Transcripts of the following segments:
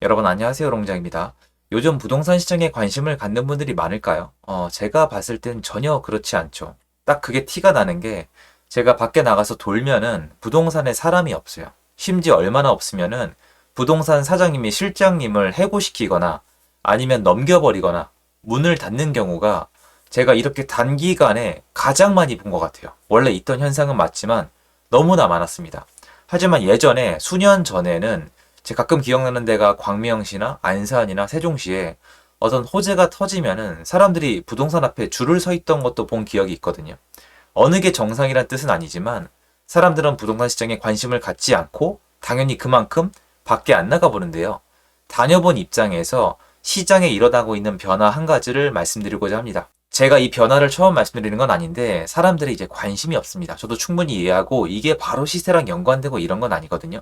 여러분 안녕하세요. 롱장입니다. 요즘 부동산 시장에 관심을 갖는 분들이 많을까요? 제가 봤을 땐 전혀 그렇지 않죠. 딱 그게 티가 나는 게 제가 밖에 나가서 돌면은 부동산에 사람이 없어요. 심지어 얼마나 없으면은 부동산 사장님이 실장님을 해고시키거나 아니면 넘겨버리거나 문을 닫는 경우가 제가 이렇게 단기간에 가장 많이 본 것 같아요. 원래 있던 현상은 맞지만 너무나 많았습니다. 하지만 예전에 수년 전에는 제가 가끔 기억나는 데가 광명시나 안산이나 세종시에 어떤 호재가 터지면은 사람들이 부동산 앞에 줄을 서 있던 것도 본 기억이 있거든요. 어느 게 정상이란 뜻은 아니지만 사람들은 부동산 시장에 관심을 갖지 않고 당연히 그만큼 밖에 안 나가 보는데요. 다녀본 입장에서 시장에 일어나고 있는 변화 한 가지를 말씀드리고자 합니다. 제가 이 변화를 처음 말씀드리는 건 아닌데 사람들이 이제 관심이 없습니다. 저도 충분히 이해하고 이게 바로 시세랑 연관되고 이런 건 아니거든요.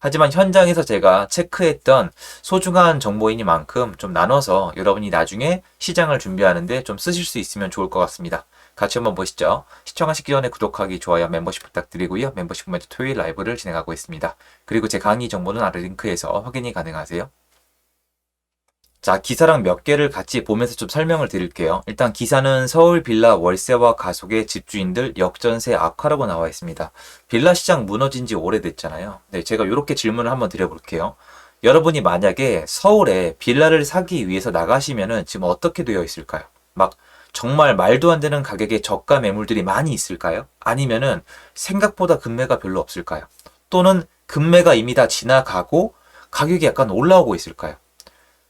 하지만 현장에서 제가 체크했던 소중한 정보이니만큼 좀 나눠서 여러분이 나중에 시장을 준비하는데 좀 쓰실 수 있으면 좋을 것 같습니다. 같이 한번 보시죠. 시청하시기 전에 구독하기, 좋아요, 멤버십 부탁드리고요. 멤버십 매주 토요일 라이브를 진행하고 있습니다. 그리고 제 강의 정보는 아래 링크에서 확인이 가능하세요. 자, 기사랑 몇 개를 같이 보면서 좀 설명을 드릴게요. 일단 기사는 서울 빌라 월세와 가속의 집주인들 역전세 악화라고 나와 있습니다. 빌라 시장 무너진 지 오래됐잖아요. 네, 제가 이렇게 질문을 한번 드려볼게요. 여러분이 만약에 서울에 빌라를 사기 위해서 나가시면은 지금 어떻게 되어 있을까요? 막 정말 말도 안 되는 가격의 저가 매물들이 많이 있을까요? 아니면은 생각보다 금매가 별로 없을까요? 또는 금매가 이미 다 지나가고 가격이 약간 올라오고 있을까요?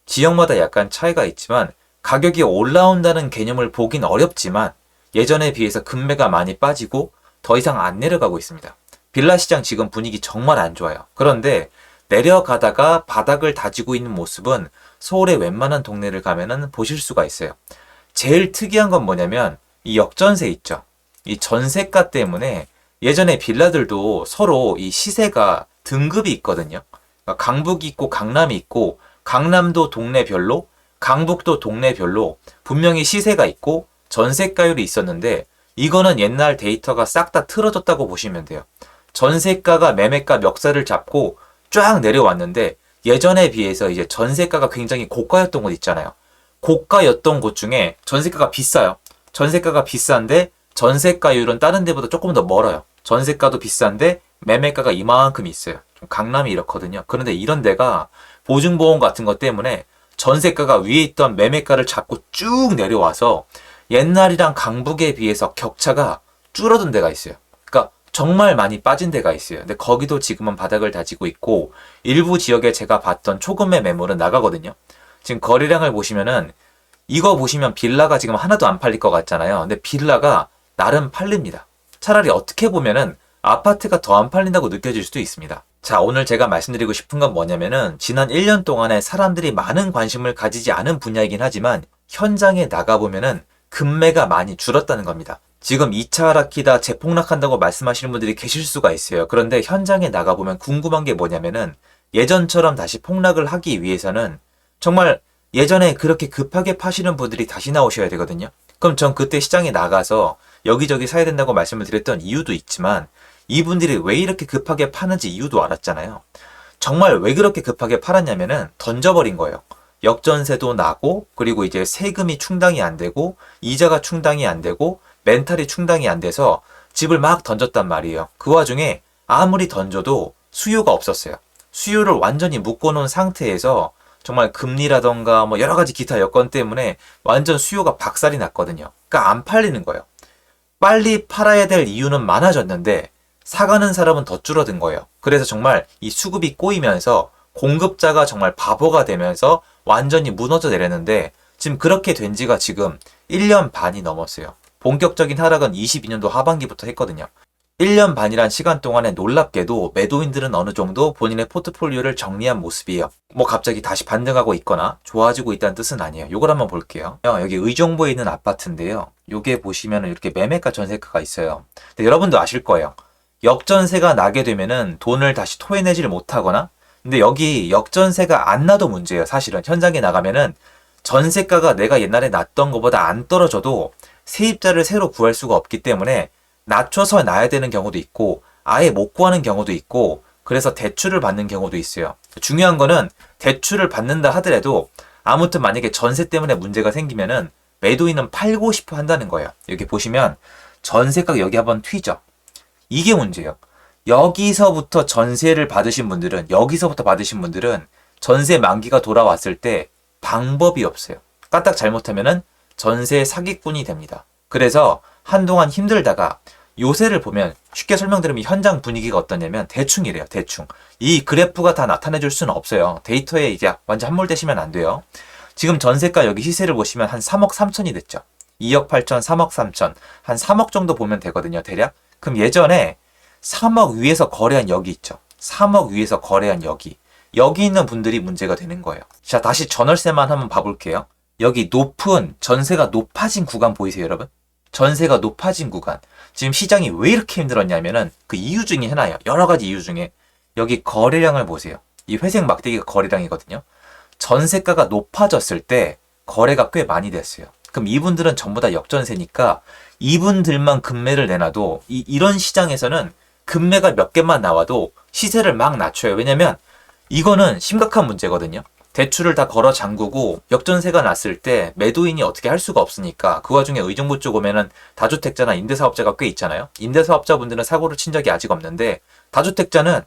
지역마다 약간 차이가 있지만 가격이 올라온다는 개념을 보긴 어렵지만 예전에 비해서 금매가 많이 빠지고 더 이상 안 내려가고 있습니다. 빌라 시장 지금 분위기 정말 안 좋아요. 그런데 내려가다가 바닥을 다지고 있는 모습은 서울의 웬만한 동네를 가면은 보실 수가 있어요. 제일 특이한 건 뭐냐면 이 역전세 있죠. 이 전세가 때문에 예전에 빌라들도 서로 이 시세가 등급이 있거든요. 그러니까 강북이 있고 강남이 있고 강남도 동네별로, 강북도 동네별로 분명히 시세가 있고 전세가율이 있었는데 이거는 옛날 데이터가 싹 다 틀어졌다고 보시면 돼요. 전세가가 매매가 멱살을 잡고 쫙 내려왔는데 예전에 비해서 이제 전세가가 굉장히 고가였던 곳 있잖아요. 고가였던 곳 중에 전세가가 비싸요. 전세가가 비싼데 전세가율은 다른 데보다 조금 더 멀어요. 전세가도 비싼데 매매가가 이만큼 있어요. 좀 강남이 이렇거든요. 그런데 이런 데가 보증보험 같은 것 때문에 전세가가 위에 있던 매매가를 잡고 쭉 내려와서 옛날이랑 강북에 비해서 격차가 줄어든 데가 있어요. 그러니까 정말 많이 빠진 데가 있어요. 근데 거기도 지금은 바닥을 다지고 있고 일부 지역에 제가 봤던 초금매 매물은 나가거든요. 지금 거래량을 보시면은 이거 보시면 빌라가 지금 하나도 안 팔릴 것 같잖아요. 근데 빌라가 나름 팔립니다. 차라리 어떻게 보면은 아파트가 더 안 팔린다고 느껴질 수도 있습니다. 자, 오늘 제가 말씀드리고 싶은 건 뭐냐면은 지난 1년 동안에 사람들이 많은 관심을 가지지 않은 분야이긴 하지만 현장에 나가보면은 금매가 많이 줄었다는 겁니다. 지금 2차 하락기다 재폭락한다고 말씀하시는 분들이 계실 수가 있어요. 그런데 현장에 나가보면 궁금한 게 뭐냐면은 예전처럼 다시 폭락을 하기 위해서는 정말 예전에 그렇게 급하게 파시는 분들이 다시 나오셔야 되거든요. 그럼 전 그때 시장에 나가서 여기저기 사야 된다고 말씀을 드렸던 이유도 있지만 이분들이 왜 이렇게 급하게 파는지 이유도 알았잖아요. 정말 왜 그렇게 급하게 팔았냐면은 던져버린 거예요. 역전세도 나고 그리고 이제 세금이 충당이 안 되고 이자가 충당이 안 되고 멘탈이 충당이 안 돼서 집을 막 던졌단 말이에요. 그 와중에 아무리 던져도 수요가 없었어요. 수요를 완전히 묶어놓은 상태에서 정말 금리라던가 뭐 여러 가지 기타 여건 때문에 완전 수요가 박살이 났거든요. 그러니까 안 팔리는 거예요. 빨리 팔아야 될 이유는 많아졌는데 사가는 사람은 더 줄어든 거예요. 그래서 정말 이 수급이 꼬이면서 공급자가 정말 바보가 되면서 완전히 무너져 내렸는데 지금 그렇게 된 지가 지금 1년 반이 넘었어요. 본격적인 하락은 22년도 하반기부터 했거든요. 1년 반이란 시간 동안에 놀랍게도 매도인들은 어느 정도 본인의 포트폴리오를 정리한 모습이에요. 뭐 갑자기 다시 반등하고 있거나 좋아지고 있다는 뜻은 아니에요. 요걸 한번 볼게요. 여기 의정부에 있는 아파트인데요. 요게 보시면 이렇게 매매가 전세가가 있어요. 근데 여러분도 아실 거예요. 역전세가 나게 되면은 돈을 다시 토해내지를 못하거나 근데 여기 역전세가 안 나도 문제예요. 사실은 현장에 나가면은 전세가가 내가 옛날에 났던 것보다 안 떨어져도 세입자를 새로 구할 수가 없기 때문에 낮춰서 놔야 되는 경우도 있고 아예 못 구하는 경우도 있고 그래서 대출을 받는 경우도 있어요. 중요한 거는 대출을 받는다 하더라도 아무튼 만약에 전세 때문에 문제가 생기면은 매도인은 팔고 싶어 한다는 거예요. 여기 보시면 전세가 여기 한번 튀죠. 이게 문제예요. 여기서부터 받으신 분들은 전세 만기가 돌아왔을 때 방법이 없어요. 까딱 잘못하면은 전세 사기꾼이 됩니다. 그래서 한동안 힘들다가 요새를 보면 쉽게 설명드리면 현장 분위기가 어떠냐면 대충이래요. 대충. 이 그래프가 다 나타내 줄 수는 없어요. 데이터에 이제 완전 함몰되시면 안 돼요. 지금 전세가 여기 시세를 보시면 한 3억 3천이 됐죠. 2억 8천, 3억 3천. 한 3억 정도 보면 되거든요. 대략. 그럼 예전에 3억 위에서 거래한 여기 있죠. 3억 위에서 거래한 여기. 여기 있는 분들이 문제가 되는 거예요. 자, 다시 전월세만 한번 봐볼게요. 여기 높은 전세가 높아진 구간 보이세요, 여러분? 전세가 높아진 구간. 지금 시장이 왜 이렇게 힘들었냐면은 그 이유 중에 하나예요. 여러 가지 이유 중에. 여기 거래량을 보세요. 이 회색 막대기가 거래량이거든요. 전세가가 높아졌을 때 거래가 꽤 많이 됐어요. 그럼 이분들은 전부 다 역전세니까 이분들만 급매를 내놔도 이런 시장에서는 급매가 몇 개만 나와도 시세를 막 낮춰요. 왜냐면 이거는 심각한 문제거든요. 대출을 다 걸어 잠그고 역전세가 났을 때 매도인이 어떻게 할 수가 없으니까 그 와중에 의정부 쪽 오면은 다주택자나 임대사업자가 꽤 있잖아요. 임대사업자분들은 사고를 친 적이 아직 없는데 다주택자는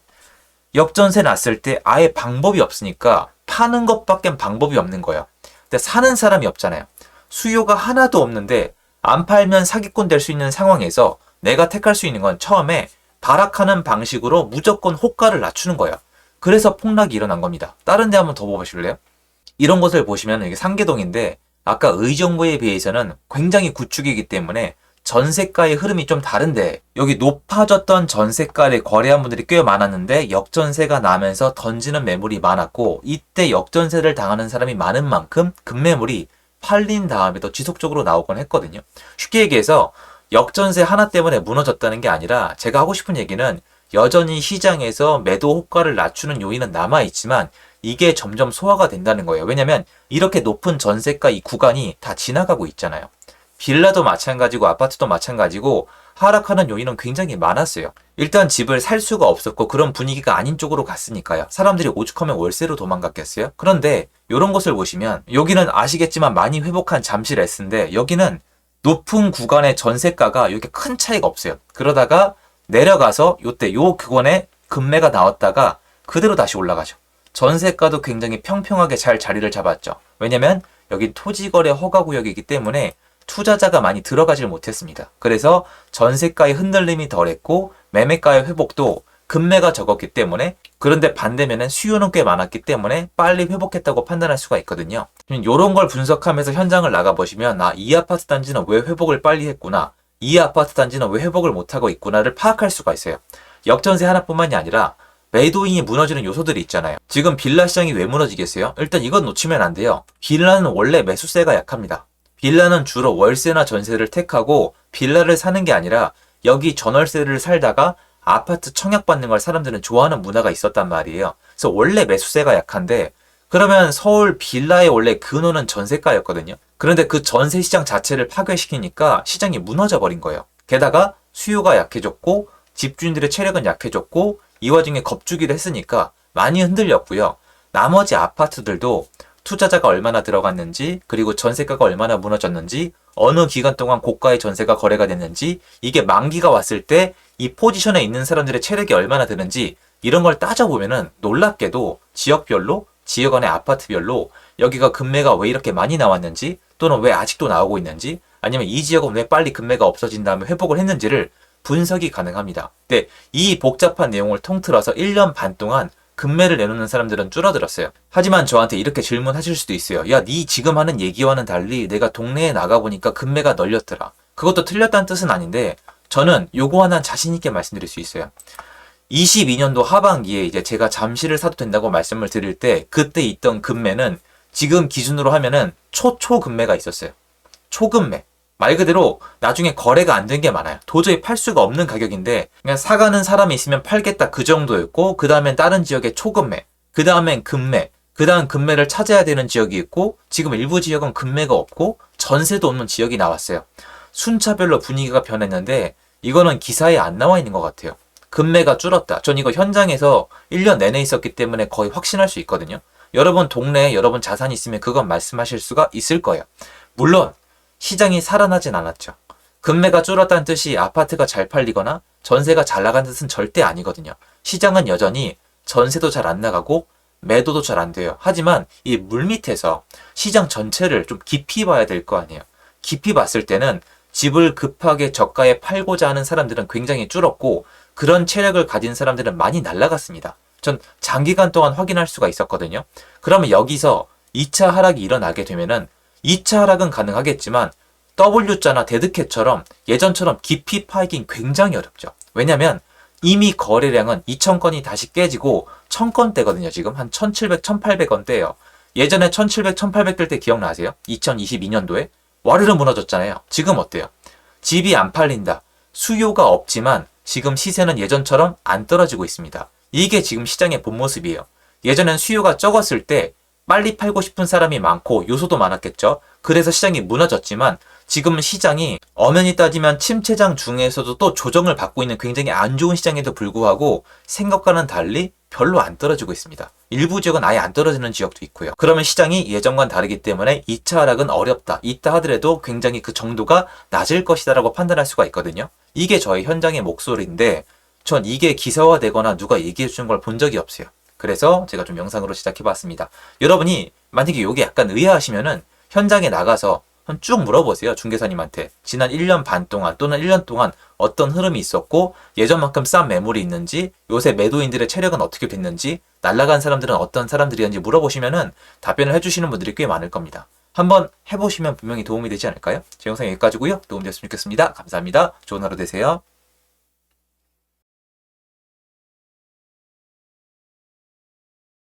역전세 났을 때 아예 방법이 없으니까 파는 것밖엔 방법이 없는 거예요. 근데 사는 사람이 없잖아요. 수요가 하나도 없는데 안 팔면 사기꾼 될 수 있는 상황에서 내가 택할 수 있는 건 처음에 발악하는 방식으로 무조건 호가를 낮추는 거예요. 그래서 폭락이 일어난 겁니다. 다른 데 한번 더 보실래요? 이런 것을 보시면 이게 상계동인데 아까 의정부에 비해서는 굉장히 구축이기 때문에 전세가의 흐름이 좀 다른데 여기 높아졌던 전세가를 거래한 분들이 꽤 많았는데 역전세가 나면서 던지는 매물이 많았고 이때 역전세를 당하는 사람이 많은 만큼 급매물이 팔린 다음에도 지속적으로 나오곤 했거든요. 쉽게 얘기해서 역전세 하나 때문에 무너졌다는 게 아니라 제가 하고 싶은 얘기는 여전히 시장에서 매도 호가를 낮추는 요인은 남아있지만 이게 점점 소화가 된다는 거예요. 왜냐면 이렇게 높은 전세가 이 구간이 다 지나가고 있잖아요. 빌라도 마찬가지고 아파트도 마찬가지고 하락하는 요인은 굉장히 많았어요. 일단 집을 살 수가 없었고 그런 분위기가 아닌 쪽으로 갔으니까요. 사람들이 오죽하면 월세로 도망갔겠어요? 그런데 이런 것을 보시면 여기는 아시겠지만 많이 회복한 잠시 레스인데 여기는 높은 구간의 전세가가 이렇게 큰 차이가 없어요. 그러다가 내려가서 요때 요 구간에 급매가 나왔다가 그대로 다시 올라가죠. 전세가도 굉장히 평평하게 잘 자리를 잡았죠. 왜냐면 여기 토지거래 허가구역이기 때문에 투자자가 많이 들어가질 못했습니다. 그래서 전세가의 흔들림이 덜했고 매매가의 회복도 급매가 적었기 때문에 그런데 반대면은 수요는 꽤 많았기 때문에 빨리 회복했다고 판단할 수가 있거든요. 이런 걸 분석하면서 현장을 나가보시면 이 아파트 단지는 왜 회복을 빨리 했구나. 이 아파트 단지는 왜 회복을 못하고 있구나를 파악할 수가 있어요. 역전세 하나뿐만이 아니라 매도인이 무너지는 요소들이 있잖아요. 지금 빌라 시장이 왜 무너지겠어요? 일단 이건 놓치면 안 돼요. 빌라는 원래 매수세가 약합니다. 빌라는 주로 월세나 전세를 택하고 빌라를 사는 게 아니라 여기 전월세를 살다가 아파트 청약받는 걸 사람들은 좋아하는 문화가 있었단 말이에요. 그래서 원래 매수세가 약한데 그러면 서울 빌라의 원래 근원은 전세가였거든요. 그런데 그 전세 시장 자체를 파괴시키니까 시장이 무너져 버린 거예요. 게다가 수요가 약해졌고 집주인들의 체력은 약해졌고 이 와중에 겁주기를 했으니까 많이 흔들렸고요. 나머지 아파트들도 투자자가 얼마나 들어갔는지 그리고 전세가가 얼마나 무너졌는지 어느 기간 동안 고가의 전세가 거래가 됐는지 이게 만기가 왔을 때 이 포지션에 있는 사람들의 체력이 얼마나 되는지 이런 걸 따져보면은 놀랍게도 지역별로 지역 안의 아파트별로 여기가 급매가 왜 이렇게 많이 나왔는지 또는 왜 아직도 나오고 있는지 아니면 이 지역은 왜 빨리 급매가 없어진 다음에 회복을 했는지를 분석이 가능합니다. 근데 이 복잡한 내용을 통틀어서 1년 반 동안 급매를 내놓는 사람들은 줄어들었어요. 하지만 저한테 이렇게 질문하실 수도 있어요. 야, 네 지금 하는 얘기와는 달리 내가 동네에 나가보니까 급매가 널렸더라. 그것도 틀렸다는 뜻은 아닌데 저는 요거 하나 자신 있게 말씀드릴 수 있어요. 22년도 하반기에 이제 제가 잠시를 사도 된다고 말씀을 드릴 때 그때 있던 급매는 지금 기준으로 하면은 초급매가 있었어요. 초급매. 말 그대로 나중에 거래가 안 된 게 많아요. 도저히 팔 수가 없는 가격인데 그냥 사가는 사람이 있으면 팔겠다 그 정도였고 그 다음엔 다른 지역의 초급매, 그 다음엔 급매, 그 다음 급매를 찾아야 되는 지역이 있고 지금 일부 지역은 급매가 없고 전세도 없는 지역이 나왔어요. 순차별로 분위기가 변했는데 이거는 기사에 안 나와 있는 것 같아요. 금매가 줄었다. 전 이거 현장에서 1년 내내 있었기 때문에 거의 확신할 수 있거든요. 여러분 동네에 여러분 자산이 있으면 그건 말씀하실 수가 있을 거예요. 물론 시장이 살아나진 않았죠. 금매가 줄었다는 뜻이 아파트가 잘 팔리거나 전세가 잘 나가는 뜻은 절대 아니거든요. 시장은 여전히 전세도 잘 안 나가고 매도도 잘 안 돼요. 하지만 이 물밑에서 시장 전체를 좀 깊이 봐야 될 거 아니에요. 깊이 봤을 때는 집을 급하게 저가에 팔고자 하는 사람들은 굉장히 줄었고 그런 체력을 가진 사람들은 많이 날아갔습니다. 전 장기간 동안 확인할 수가 있었거든요. 그러면 여기서 2차 하락이 일어나게 되면은 2차 하락은 가능하겠지만 W자나 데드캣처럼 예전처럼 깊이 파이긴 굉장히 어렵죠. 왜냐면 이미 거래량은 2,000건이 다시 깨지고 1,000건대거든요. 지금 한 1,700, 1,800건대예요. 예전에 1,700, 1,800될 때 기억나세요? 2022년도에 와르르 무너졌잖아요. 지금 어때요? 집이 안 팔린다. 수요가 없지만 지금 시세는 예전처럼 안 떨어지고 있습니다. 이게 지금 시장의 본 모습이에요. 예전엔 수요가 적었을 때 빨리 팔고 싶은 사람이 많고 요소도 많았겠죠. 그래서 시장이 무너졌지만 지금은 시장이 엄연히 따지면 침체장 중에서도 또 조정을 받고 있는 굉장히 안 좋은 시장에도 불구하고 생각과는 달리 별로 안 떨어지고 있습니다. 일부 지역은 아예 안 떨어지는 지역도 있고요. 그러면 시장이 예전과는 다르기 때문에 2차 하락은 어렵다. 있다 하더라도 굉장히 그 정도가 낮을 것이다 라고 판단할 수가 있거든요. 이게 저의 현장의 목소리인데 전 이게 기사화되거나 누가 얘기해 주는 걸 본 적이 없어요. 그래서 제가 좀 영상으로 시작해봤습니다. 여러분이 만약에 이게 약간 의아하시면은 현장에 나가서 쭉 물어보세요. 중개사님한테. 지난 1년 반 동안 또는 1년 동안 어떤 흐름이 있었고 예전만큼 싼 매물이 있는지 요새 매도인들의 체력은 어떻게 됐는지 날라간 사람들은 어떤 사람들이었는지 물어보시면은 답변을 해주시는 분들이 꽤 많을 겁니다. 한번 해보시면 분명히 도움이 되지 않을까요? 제 영상 여기까지고요. 도움되었으면 좋겠습니다. 감사합니다. 좋은 하루 되세요.